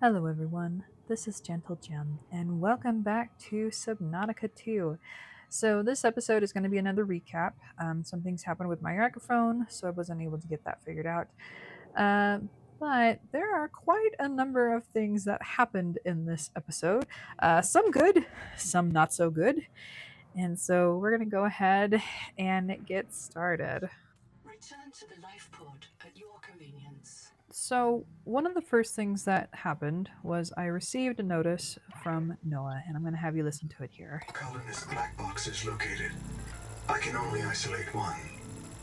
Hello everyone, this is Gentle Gem, and welcome back to Subnautica 2. So this episode is going to be another recap. Some things happened with my microphone, so I wasn't able to get that figured out. Uh, but there are quite a number of things that happened in this episode. Some good, some not so good. And so we're going to go ahead and get started. Return to the life pod at your convenience. So, one of the first things that happened was I received a notice from Noah, and I'm going to have you listen to it here. Colonist black box is located. I can only isolate one.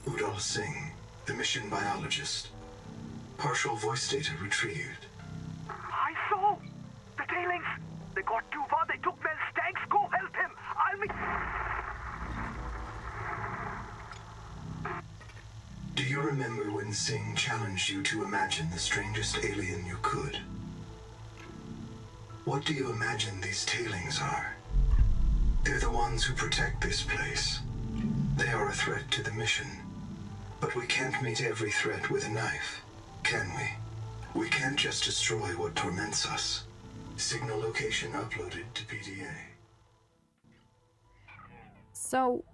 Udal Singh, the mission biologist. Partial voice data retrieved. I saw! The tailings! They got too far, they took Mel's tanks! Go help him! I'll be... Do you remember when Singh challenged you to imagine the strangest alien you could? What do you imagine these tailings are? They're the ones who protect this place. They are a threat to the mission. But we can't meet every threat with a knife, can we? We can't just destroy what torments us. Signal location uploaded to PDA. So,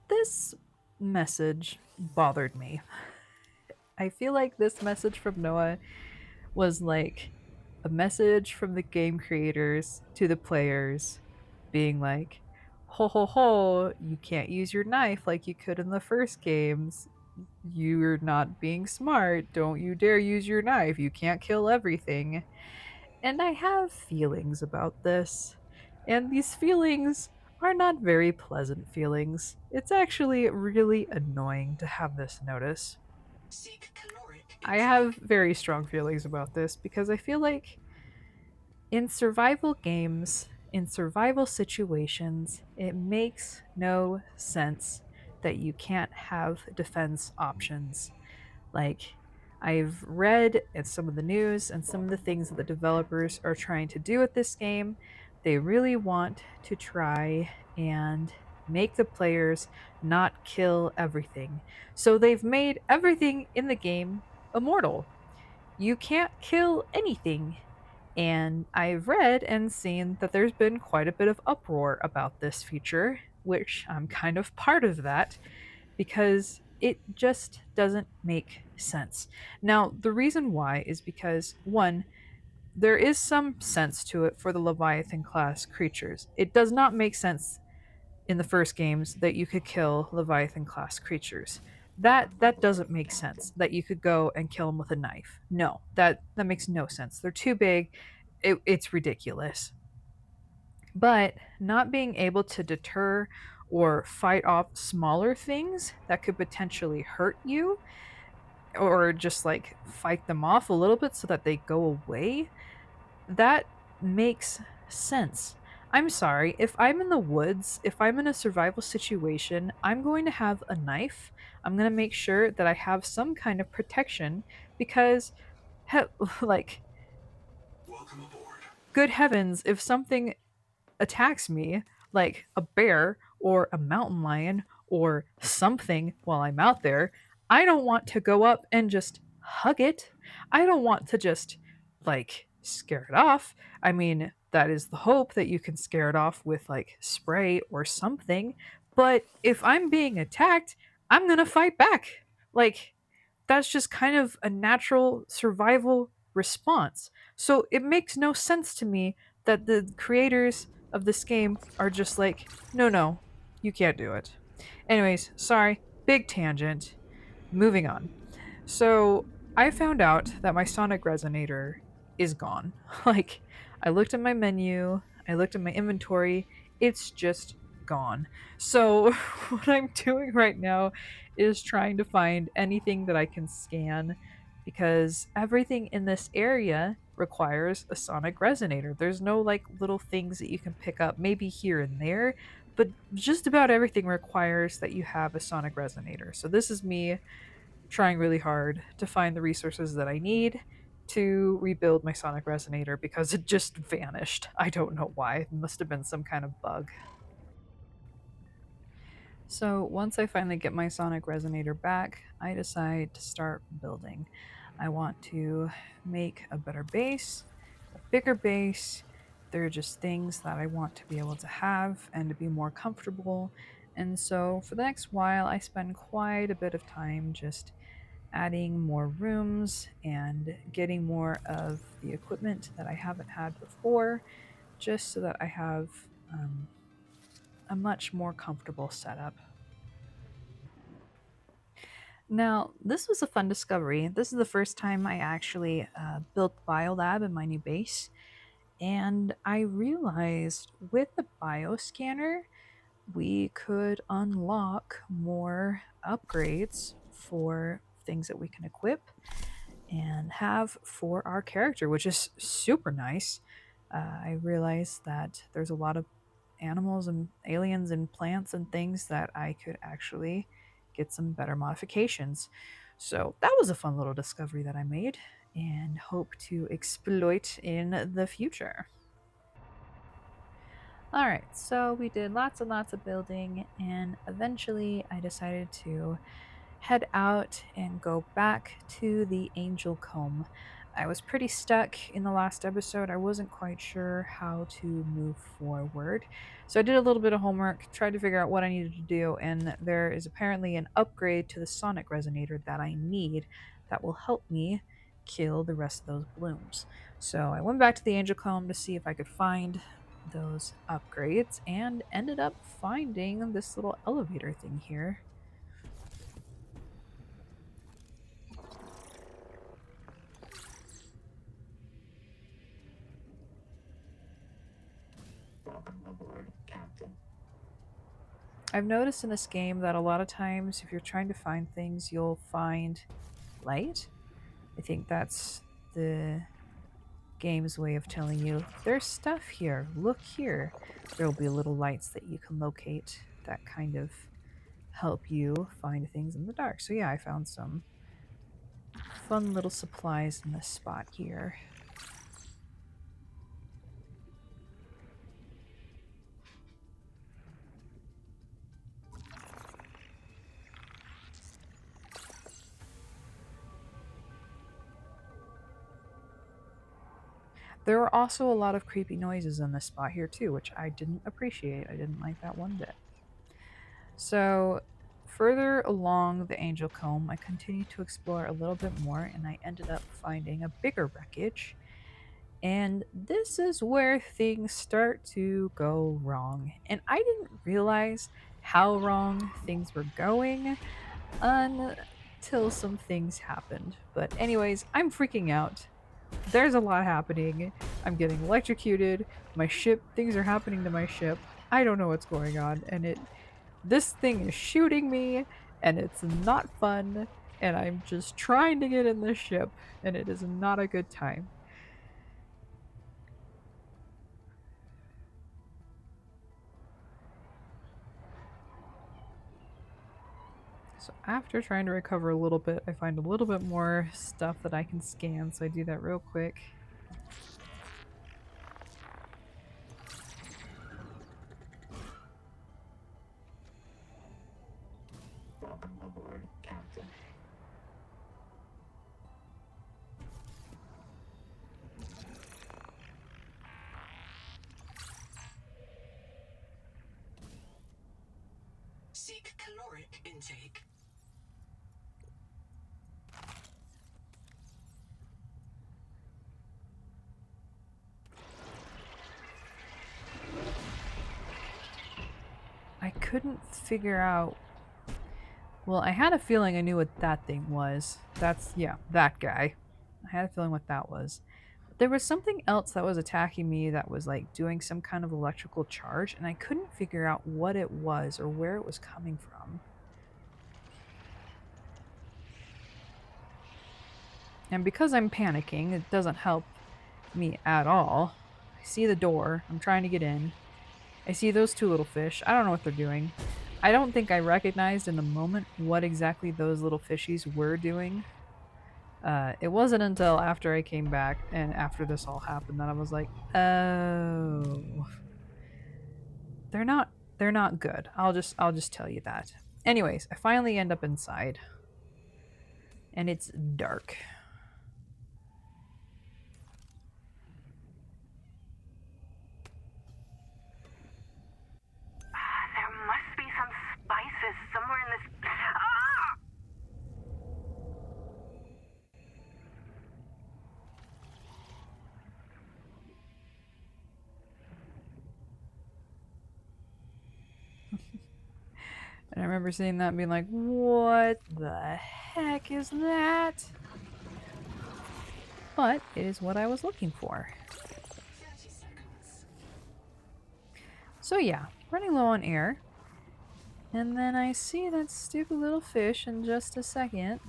this message bothered me. I feel like this message from Noah was like a message from the game creators to the players, being like, ho ho ho, you can't use your knife like you could in the first games. You're not being smart. Don't you dare use your knife. You can't kill everything. And I have feelings about this. And these feelings are not very pleasant feelings. It's actually really annoying to have this notice. Seek caloric I intake. have very strong feelings about this because I feel like in survival games, in survival situations, it makes no sense that you can't have defense options. Like, I've read in some of the news and some of the things that the developers are trying to do with this game. They really want to try and make the players not kill everything. So they've made everything in the game immortal. You can't kill anything. And I've read and seen that there's been quite a bit of uproar about this feature, which I'm kind of part of that because it just doesn't make sense. Now, the reason why is because, one, there is some sense to it for the Leviathan class creatures. It does not make sense in the first games that you could kill Leviathan class creatures. That doesn't make sense. That you could go and kill them with a knife. No, that makes no sense. They're too big. It's ridiculous. But not being able to deter or fight off smaller things that could potentially hurt you, or just like fight them off a little bit so that they go away, that makes sense. I'm sorry, if I'm in the woods, if I'm in a survival situation, I'm going to have a knife. I'm going to make sure that I have some kind of protection because, like, Welcome aboard. good heavens, if something attacks me, like a bear or a mountain lion or something while I'm out there, I don't want to go up and just hug it. I don't want to just like scare it off. I mean, that is the hope that you can scare it off with like spray or something. But if I'm being attacked, I'm going to fight back. Like, that's just kind of a natural survival response. So it makes no sense to me that the creators of this game are just like, no, no, you can't do it. Anyways, sorry, big tangent. Moving on. So I found out that my Sonic Resonator is gone. Like, I looked at my menu, I looked at my inventory, it's just gone. So what I'm doing right now is trying to find anything that I can scan because everything in this area requires a Sonic Resonator. There's no like little things that you can pick up, maybe here and there, but just about everything requires that you have a Sonic Resonator. So this is me trying really hard to find the resources that I need to rebuild my Sonic Resonator because it just vanished. I don't know why. It must have been some kind of bug. So once I finally get my Sonic Resonator back, I decide to start building. I want to make a better base. bigger base. They're just things that I want to be able to have and to be more comfortable. And so for the next while, I spend quite a bit of time just adding more rooms and getting more of the equipment that I haven't had before, just so that I have um, a much more comfortable setup. Now, this was a fun discovery. This is the first time I actually built the biolab in my new base, and I realized with the bioscanner, we could unlock more upgrades for things that we can equip and have for our character, which is super nice. I realized that there's a lot of animals and aliens and plants and things that I could actually get some better modifications. So that was a fun little discovery that I made and hope to exploit in the future. All right, so we did lots and lots of building, and eventually I decided to head out and go back to the Angel Comb. I was pretty stuck in the last episode. I wasn't quite sure how to move forward. So I did a little bit of homework, tried to figure out what I needed to do, and there is apparently an upgrade to the sonic resonator that I need that will help me kill the rest of those blooms. So I went back to the Angel Comb to see if I could find those upgrades and ended up finding this little elevator thing here. I've noticed in this game that a lot of times if you're trying to find things, you'll find light. I think that's the game's way of telling you there's stuff here. Look here. There'll be little lights that you can locate that kind of help you find things in the dark. So yeah, I found some fun little supplies in this spot here. There are also a lot of creepy noises in this spot here too, which I didn't appreciate. I didn't like that one bit. So, further along the Angel Comb, I continued to explore a little bit more and I ended up finding a bigger wreckage. And this is where things start to go wrong. And I didn't realize how wrong things were going until some things happened. But, anyways, I'm freaking out. There's a lot happening. I'm getting electrocuted. My ship, things are happening to my ship. I don't know what's going on. And this thing is shooting me and it's not fun and I'm just trying to get in this ship and it is not a good time. So after trying to recover a little bit, I find a little bit more stuff that I can scan, so I do that real quick. Seek caloric intake. I couldn't figure out. Well, I had a feeling I knew what that thing was. That's, yeah, that guy. I had a feeling what that was. There was something else that was attacking me that was like doing some kind of electrical charge, and I couldn't figure out what it was or where it was coming from. And because I'm panicking, it doesn't help me at all. I see the door. I'm trying to get in. I see those two little fish. I don't know what they're doing. I don't think I recognized in the moment what exactly those little fishies were doing. It wasn't until after I came back and after this all happened that I was like, oh, they're not they're not good. I'll just tell you that. Anyways, I finally end up inside, and it's dark. And I remember seeing that and being like, what the heck is that? But it is what I was looking for. 30 seconds. So yeah, running low on air. And then I see that stupid little fish in just a second.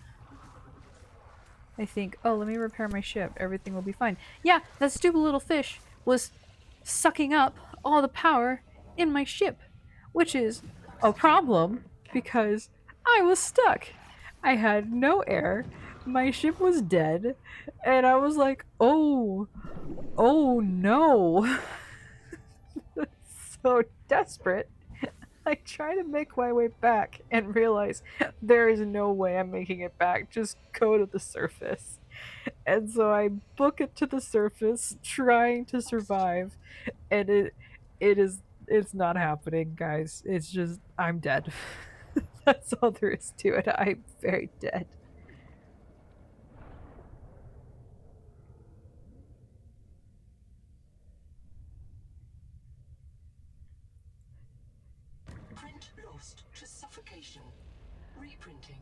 I think, oh, let me repair my ship. Everything will be fine. Yeah, that stupid little fish was sucking up all the power in my ship, which is a problem because I was stuck. I had no air. My ship was dead. And I was like, oh no. So desperate. I try to make my way back and realize there is no way I'm making it back. Just go to the surface. And so I book it to the surface, trying to survive, and it's not happening, guys. It's just I'm dead. That's all there is to it. I'm very dead. Print lost to suffocation. Reprinting.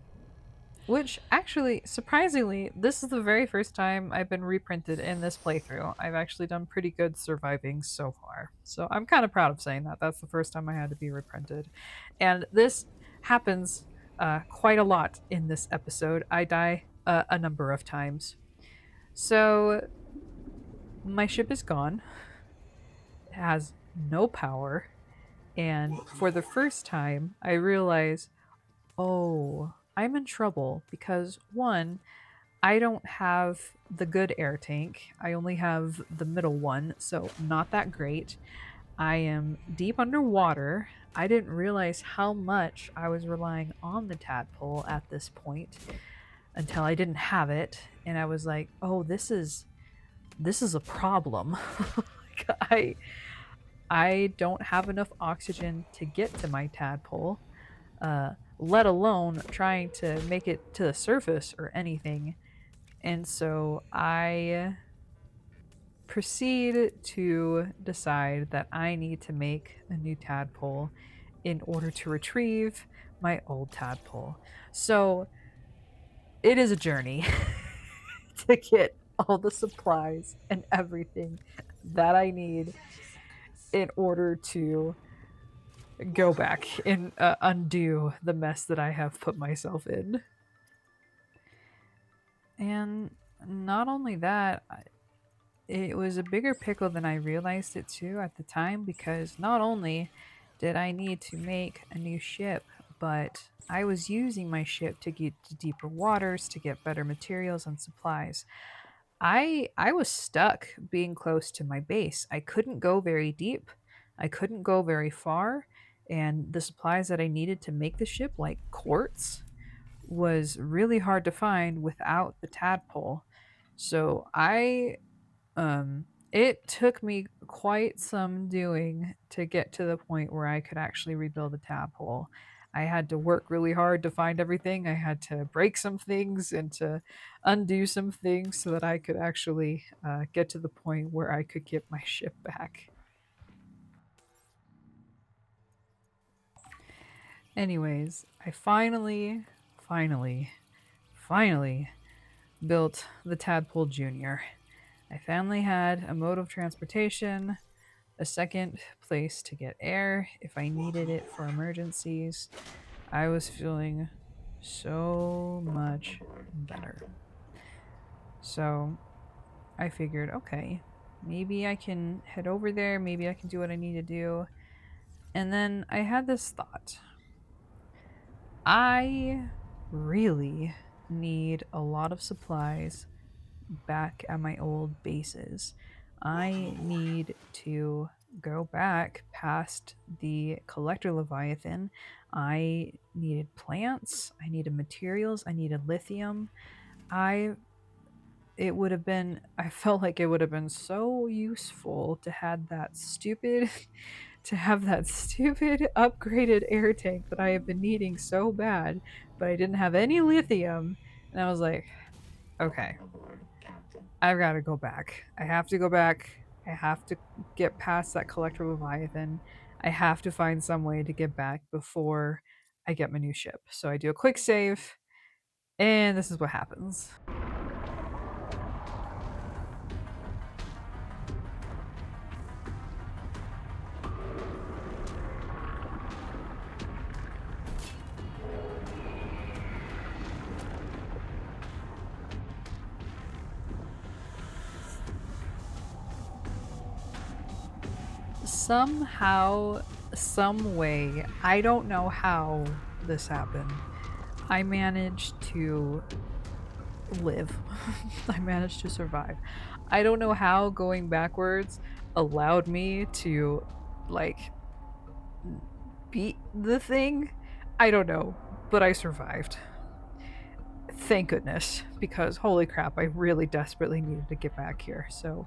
Which actually, surprisingly, this is the very first time I've been reprinted in this playthrough. I've actually done pretty good surviving so far. So I'm kind of proud of saying that. That's the first time I had to be reprinted. And this happens quite a lot in this episode. I die a number of times. So my ship is gone, it has no power. And Welcome for the aboard. first time, I realize, oh, I'm in trouble because one, I don't have the good air tank. I only have the middle one, so not that great. I am deep underwater. I didn't realize how much I was relying on the tadpole at this point until I didn't have it, and I was like, "Oh, this is a problem." I I don't have enough oxygen to get to my tadpole, let alone trying to make it to the surface or anything. And so I proceed to decide that I need to make a new tadpole in order to retrieve my old tadpole. So it is a journey to get all the supplies and everything that I need 30 seconds. in order to go Welcome back aboard. and undo the mess that I have put myself in. And not only that, it was a bigger pickle than I realized it too at the time because not only did I need to make a new ship, but I was using my ship to get to deeper waters to get better materials and supplies. I was stuck being close to my base. I couldn't go very deep. I couldn't go very far, and the supplies that I needed to make the ship like quartz was really hard to find without the tadpole. So it took me quite some doing to get to the point where I could actually rebuild a tadpole. I had to work really hard to find everything. I had to break some things and to undo some things so that I could actually get to the point where I could get my ship back. Anyways, I finally built the Tadpole Junior. I finally had a mode of transportation, a second place to get air if I needed Welcome it for aboard. emergencies. I was feeling so much better. So I figured, okay, maybe I can head over there, maybe I can do what I need to do. And then I had this thought. I really need a lot of supplies back at my old bases. Welcome I aboard. need to go back past the collector Leviathan. I needed plants, I needed materials, I needed lithium. I it would have been I felt like it would have been so useful to have that stupid to have that stupid upgraded air tank that I have been needing so bad, but I didn't have any lithium. And I was like, okay, I've got to go back. I have to go back. I have to get past that collector Leviathan. I have to find some way to get back before I get my new ship. So I do a quick save, and this is what happens. Somehow, some way, I don't know how this happened. I managed to live. I managed to survive. I don't know how going backwards allowed me to like beat the thing. I don't know, but I survived. Thank goodness, because holy crap, I really desperately needed to get back here. So,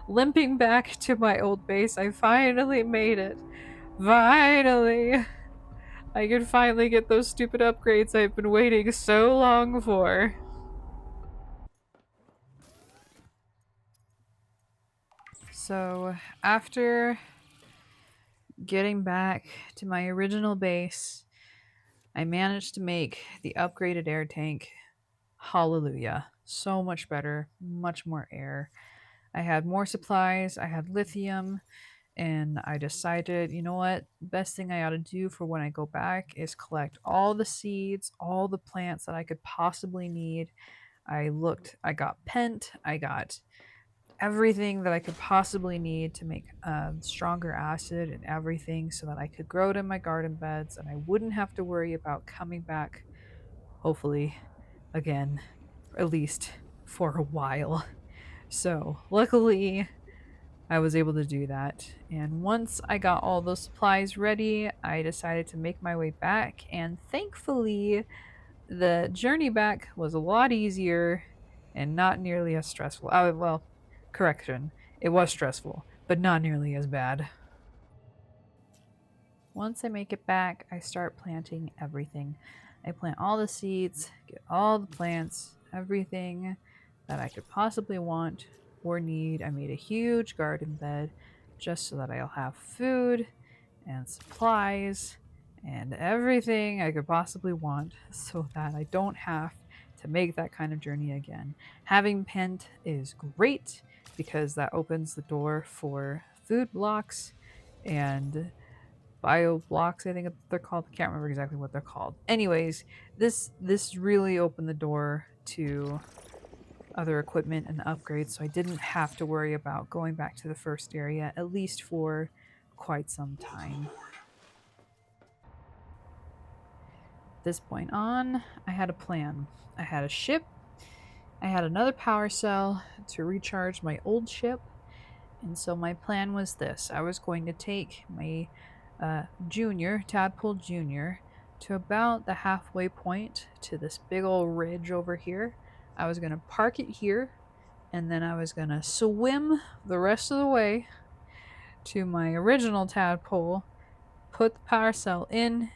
limping back to my old base, I finally made it. Finally! I can finally get those stupid upgrades I've been waiting so long for. So, after getting back to my original base, I managed to make the upgraded air tank. Hallelujah. So much better, much more air. I had more supplies, I had lithium, and I decided, you know what? Best thing I ought to do for when I go back is collect all the seeds, all the plants that I could possibly need. I got pent, I got everything that I could possibly need to make stronger acid and everything so that I could grow it in my garden beds and I wouldn't have to worry about coming back, hopefully, again, at least for a while. So, luckily, I was able to do that. And once I got all those supplies ready, I decided to make my way back. And thankfully, the journey back was a lot easier and not nearly as stressful. Well, correction, it was stressful, but not nearly as bad. Once I make it back, I start planting everything. I plant all the seeds, get all the plants, everything that I could possibly want or need. I made a huge garden bed just so that I'll have food and supplies and everything I could possibly want so that I don't have to make that kind of journey again. Having Pent is great because that opens the door for food blocks and bio blocks, I think they're called. I can't remember exactly what they're called. Anyways, this really opened the door to other equipment and upgrades, so I didn't have to worry about going back to the first area, at least for quite some time. This point on, I had a plan. I had a ship, I had another power cell to recharge my old ship, and so my plan was this. I was going to take my junior, Tadpole Junior, to about the halfway point to this big old ridge over here. I was going to park it here, and then I was going to swim the rest of the way to my original Tadpole, put the power cell in,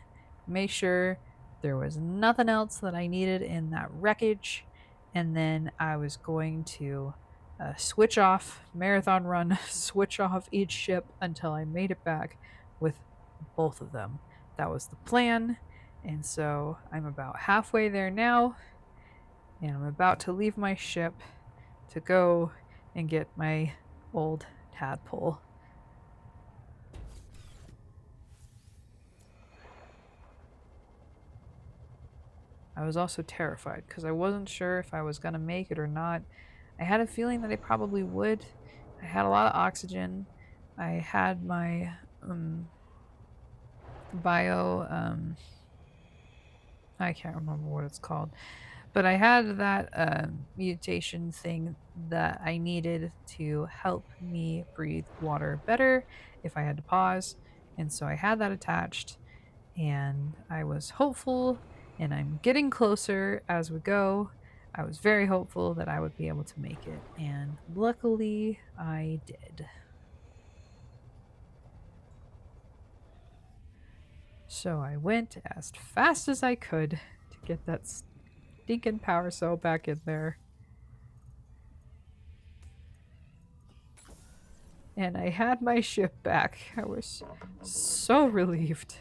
make sure there was nothing else that I needed in that wreckage, and then I was going to switch off, marathon run, switch off each ship until I made it back with both of them. That was the plan, and so I'm about halfway there now, and I'm about to leave my ship to go and get my old tadpole. I was also terrified because I wasn't sure if I was going to make it or not. I had a feeling that I probably would. I had a lot of oxygen. I had my bio I can't remember what it's called, but I had that mutation thing that I needed to help me breathe water better if I had to pause, and so I had that attached, and I was hopeful, and I'm getting closer as we go. I was very hopeful that I would be able to make it, and luckily I did. So I went as fast as I could to get that stinking power cell back in there. And I had my ship back. I was so relieved.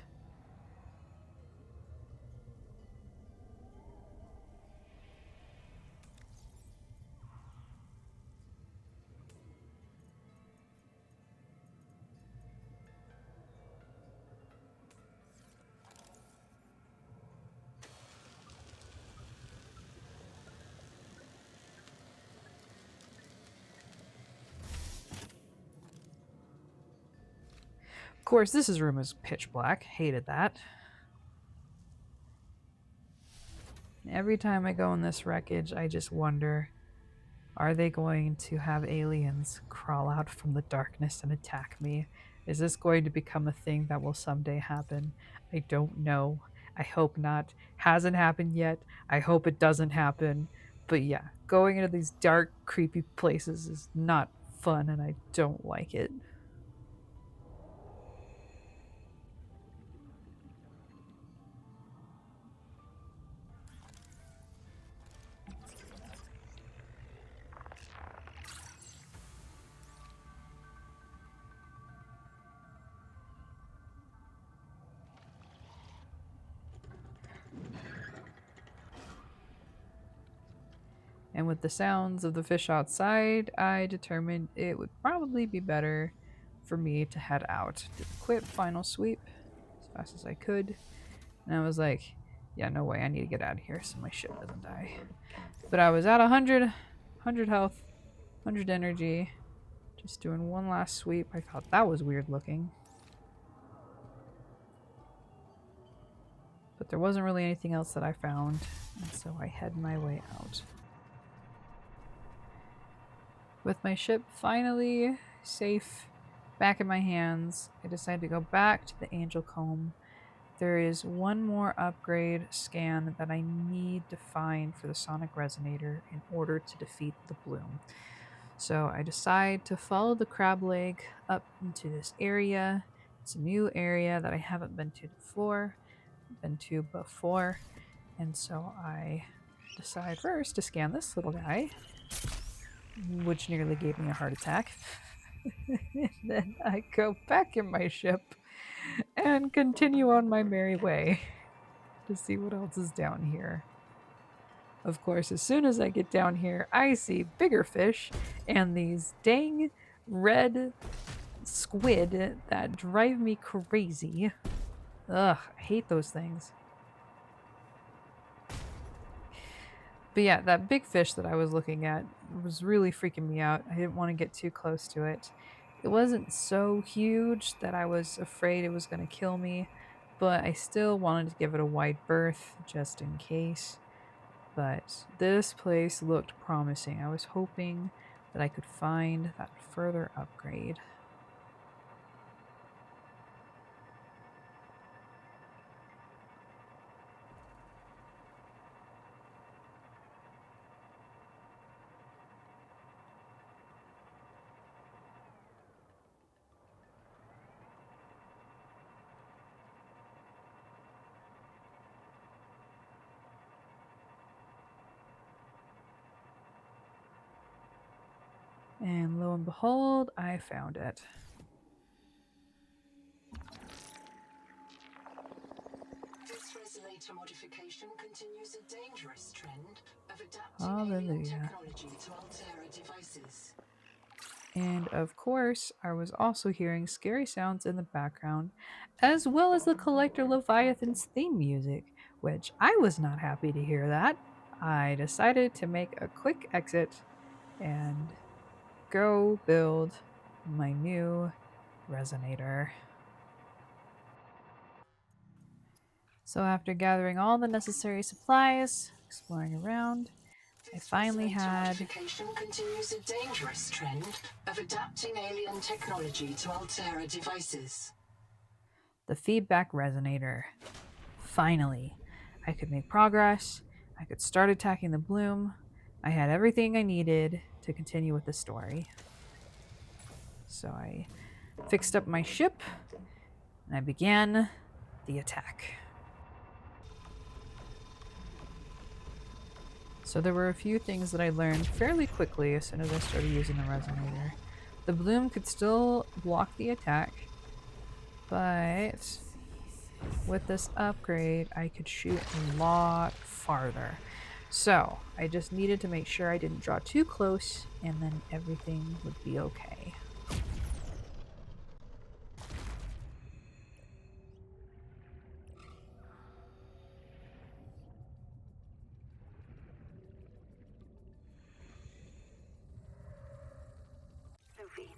Of course, this room is pitch black. Hated that. Every time I go in this wreckage, I just wonder, are they going to have aliens crawl out from the darkness and attack me? Is this going to become a thing that will someday happen? I don't know. I hope not. Hasn't happened yet. I hope it doesn't happen. But yeah, going into these dark, creepy places is not fun and I don't like it. And with the sounds of the fish outside, I determined it would probably be better for me to head out. Did a quick final sweep as fast as I could. And I was like, yeah, no way, I need to get out of here so my ship doesn't die. But I was at 100 health, 100 energy, just doing one last sweep. I thought that was weird looking. But there wasn't really anything else that I found, and so I head my way out. With my ship finally safe back in my hands, I decided to go back to the Angel Comb. There is one more upgrade scan that I need to find for the Sonic Resonator in order to defeat the Bloom. So I decide to follow the crab leg up into this area. It's a new area that I haven't been to before, and so I decide first to scan this little guy, which nearly gave me a heart attack. And then I go back in my ship and continue on my merry way to see what else is down here. Of course, as soon as I get down here, I see bigger fish and these dang red squid that drive me crazy. Ugh, I hate those things. But yeah, that big fish that I was looking at was really freaking me out. I didn't want to get too close to it. It wasn't so huge that I was afraid it was going to kill me, but I still wanted to give it a wide berth just in case. But this place looked promising. I was hoping that I could find that further upgrade. And lo and behold, I found it. This resonator modification continues a dangerous trend of adapting alien Hallelujah. technology to Altera devices. And of course, I was also hearing scary sounds in the background, as well as the Collector Leviathan's theme music, which I was not happy to hear that. I decided to make a quick exit and go build my new resonator. So after gathering all the necessary supplies, exploring around, I finally had Modification continues a dangerous trend of adapting alien technology to Altera devices. the feedback resonator. Finally, I could make progress. I could start attacking the bloom. I had everything I needed to continue with the story. So I fixed up my ship and I began the attack. So there were a few things that I learned fairly quickly as soon as I started using the resonator. The bloom could still block the attack, but with this upgrade, I could shoot a lot farther. So I just needed to make sure I didn't draw too close, and then everything would be okay. Sophie,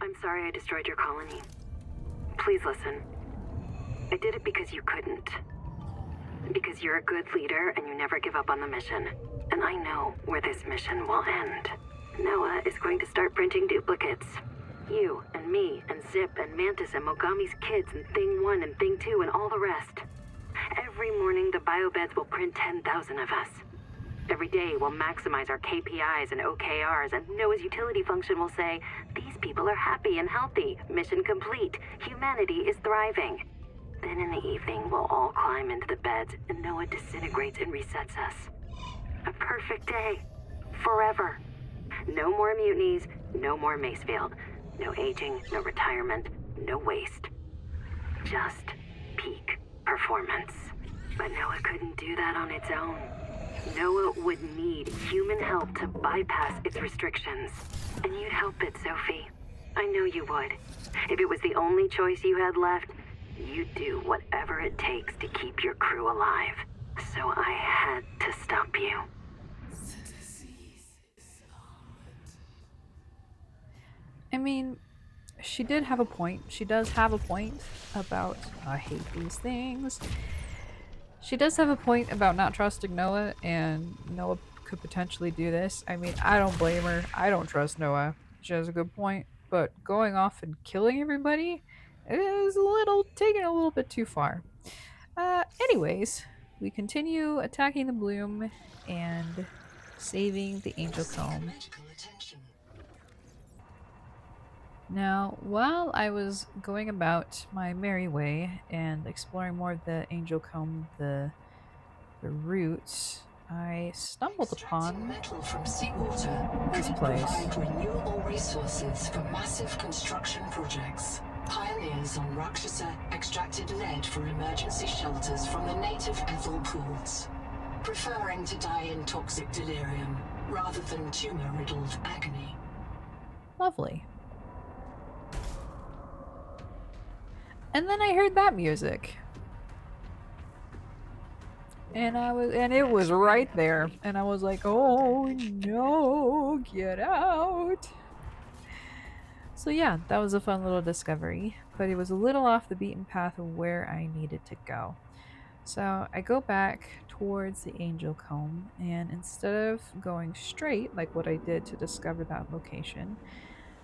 I'm sorry I destroyed your colony. please listen. I did it because you couldn't. Because you're a good leader and you never give up on the mission. And I know where this mission will end. Noah is going to start printing duplicates. You and me and Zip and Mantis and Mogami's kids and Thing 1 and Thing 2 and all the rest. Every morning the biobeds will print 10,000 of us. Every day we'll maximize our KPIs and OKRs, and Noah's utility function will say, these people are happy and healthy, mission complete, humanity is thriving. Then in the evening we'll all climb into the beds and Noah disintegrates and resets us. A perfect day. Forever. No more mutinies, no more Macefield. No aging, no retirement, no waste. Just peak performance. But Noah couldn't do that on its own. Noah would need human help to bypass its restrictions. And you'd help it, Sophie. I know you would. If it was the only choice you had left, you'd do whatever it takes to keep your crew alive. So I had to stop you. I mean, she did have a point. She does have a point about I hate these things. She does have a point about not trusting Noah, and Noah could potentially do this. I mean, I don't blame her. I don't trust Noah. She has a good point, but going off and killing everybody is taking a little bit too far. Anyways, we continue attacking the bloom and saving the angel comb. Now, while I was going about my merry way and exploring more of the angel comb, the roots, I stumbled upon Metal from seawater this could place. provide renewable resources for massive construction projects. Pioneers on Rakshasa extracted lead for emergency shelters from the native ethel pools, preferring to die in toxic delirium rather than tumor-riddled agony. Lovely. And then I heard that music. And it was right there. And I was like, oh no, get out. So yeah, that was a fun little discovery, but it was a little off the beaten path of where I needed to go. So I go back towards the angel comb, and instead of going straight like what I did to discover that location,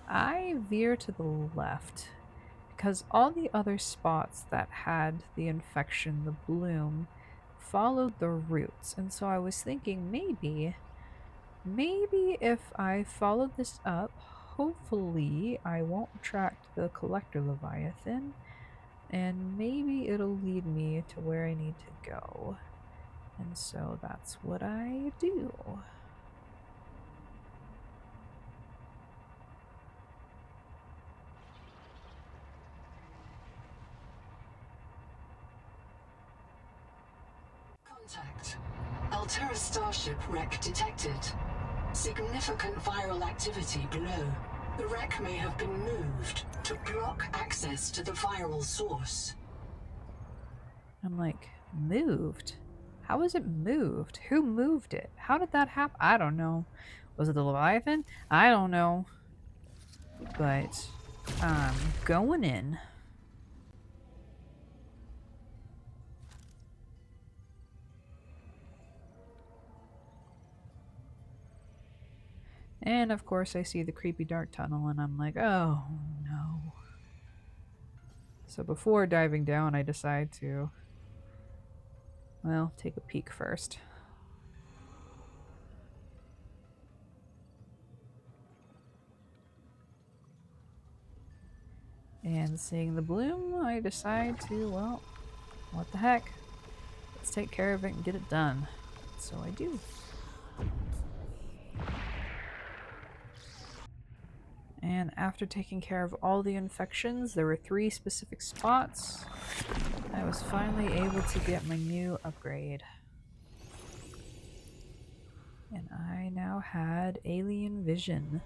I veer to the left because all the other spots that had the infection, the bloom, followed the roots. And so I was thinking maybe if I followed this up, hopefully I won't attract the collector leviathan, and maybe it'll lead me to where I need to go. And so that's what I do. Contact. Altera starship wreck detected. Significant viral activity below. The wreck may have been moved to block access to the viral source. I'm like, moved? How was it moved? Who moved it? How did that happen? I don't know. Was it the Leviathan? I don't know. But I'm going in. And of course I see the creepy dark tunnel and I'm like, oh no. So before diving down, I decide to, well, take a peek first. And seeing the bloom, I decide to, well, what the heck? Let's take care of it and get it done. So I do. And after taking care of all the infections, there were 3 specific spots. I was finally able to get my new upgrade. And I now had alien vision.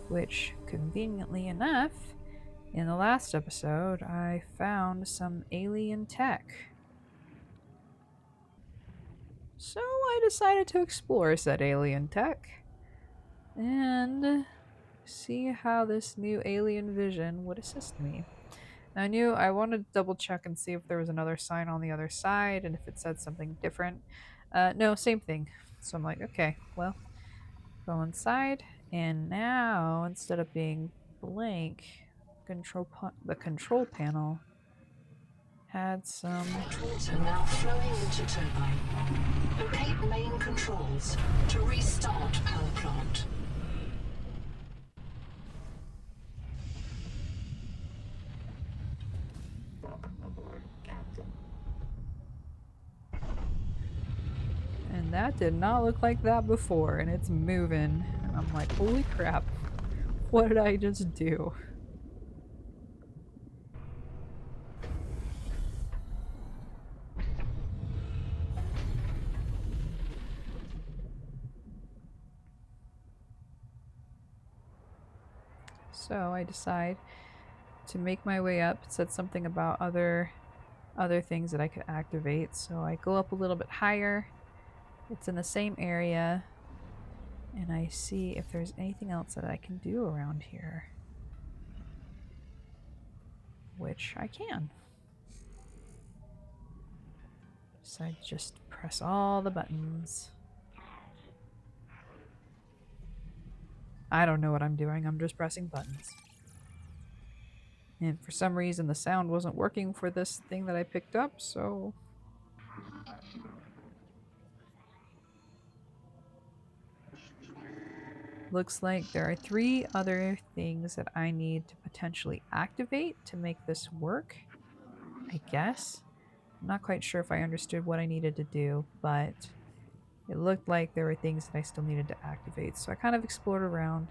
Which, conveniently enough, in the last episode, I found some alien tech. So I decided to explore said alien tech and see how this new alien vision would assist me. I knew I wanted to double check and see if there was another sign on the other side and if it said something different. No, same thing. So I'm like, okay, well, go inside, and now instead of being blank, the control panel had some. Water now flowing into turbine. Locate main controls to restart power plant. And that did not look like that before, and it's moving. And I'm like, holy crap, what did I just do? So I decide to make my way up. It said something about other things that I could activate. So I go up a little bit higher. It's in the same area. And I see if there's anything else that I can do around here. Which I can. So I just press all the buttons. I don't know what I'm doing, I'm just pressing buttons. And for some reason the sound wasn't working for this thing that I picked up, so... Looks like there are 3 other things that I need to potentially activate to make this work, I guess. I'm not quite sure if I understood what I needed to do, but it looked like there were things that I still needed to activate. So I kind of explored around,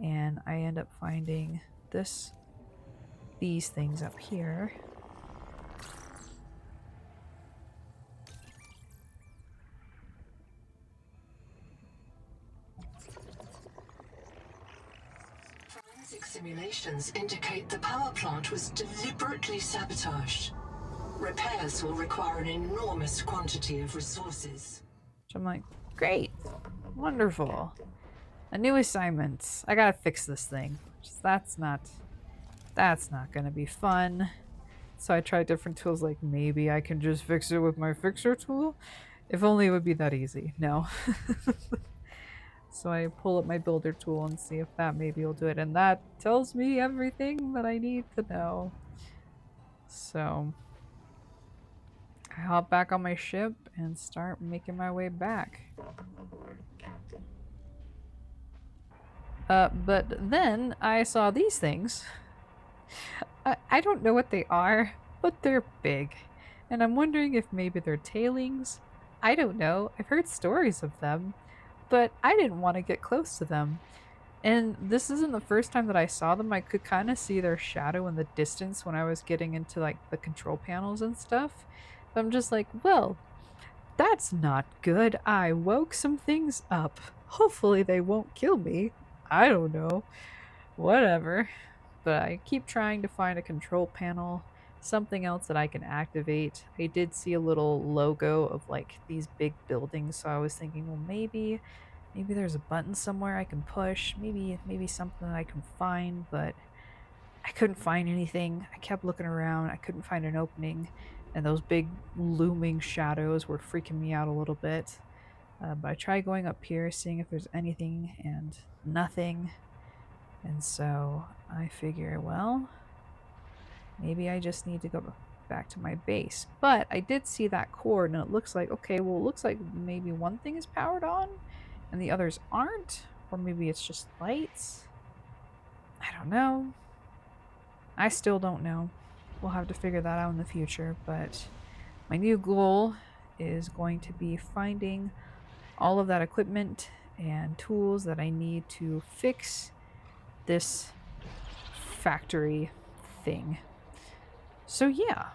and I end up finding these things up here. Forensic simulations indicate the power plant was deliberately sabotaged. Repairs will require an enormous quantity of resources. So I'm like, great, wonderful. A new assignment. I gotta fix this thing. That's not gonna be fun. So I tried different tools, like maybe I can just fix it with my fixer tool? If only it would be that easy. No. So I pull up my builder tool and see if that maybe will do it, and that tells me everything that I need to know. So I hop back on my ship and start making my way back. But then I saw these things. I don't know what they are, but they're big. And I'm wondering if maybe they're tailings. I don't know. I've heard stories of them, but I didn't want to get close to them. And this isn't the first time that I saw them. I could kind of see their shadow in the distance when I was getting into like the control panels and stuff. But I'm just like, well, that's not good. I woke some things up. Hopefully they won't kill me. I don't know. Whatever. But I keep trying to find a control panel, something else that I can activate. I did see a little logo of like these big buildings, so I was thinking, well, maybe there's a button somewhere I can push, maybe something that I can find, but I couldn't find anything. I kept looking around, I couldn't find an opening, and those big looming shadows were freaking me out a little bit. But I tried going up here, seeing if there's anything, and nothing. And so I figure, well, maybe I just need to go back to my base. But I did see that cord, and it looks like, okay, well, it looks like maybe one thing is powered on and the others aren't, or maybe it's just lights. I don't know. I still don't know. We'll have to figure that out in the future, but my new goal is going to be finding all of that equipment and tools that I need to fix this factory thing. So yeah.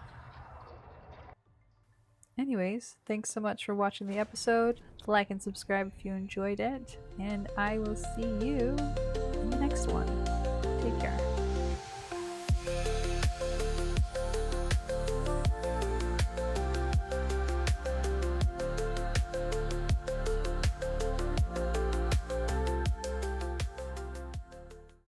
Anyways, thanks so much for watching the episode. Like and subscribe if you enjoyed it, and I will see you in the next one. Take care.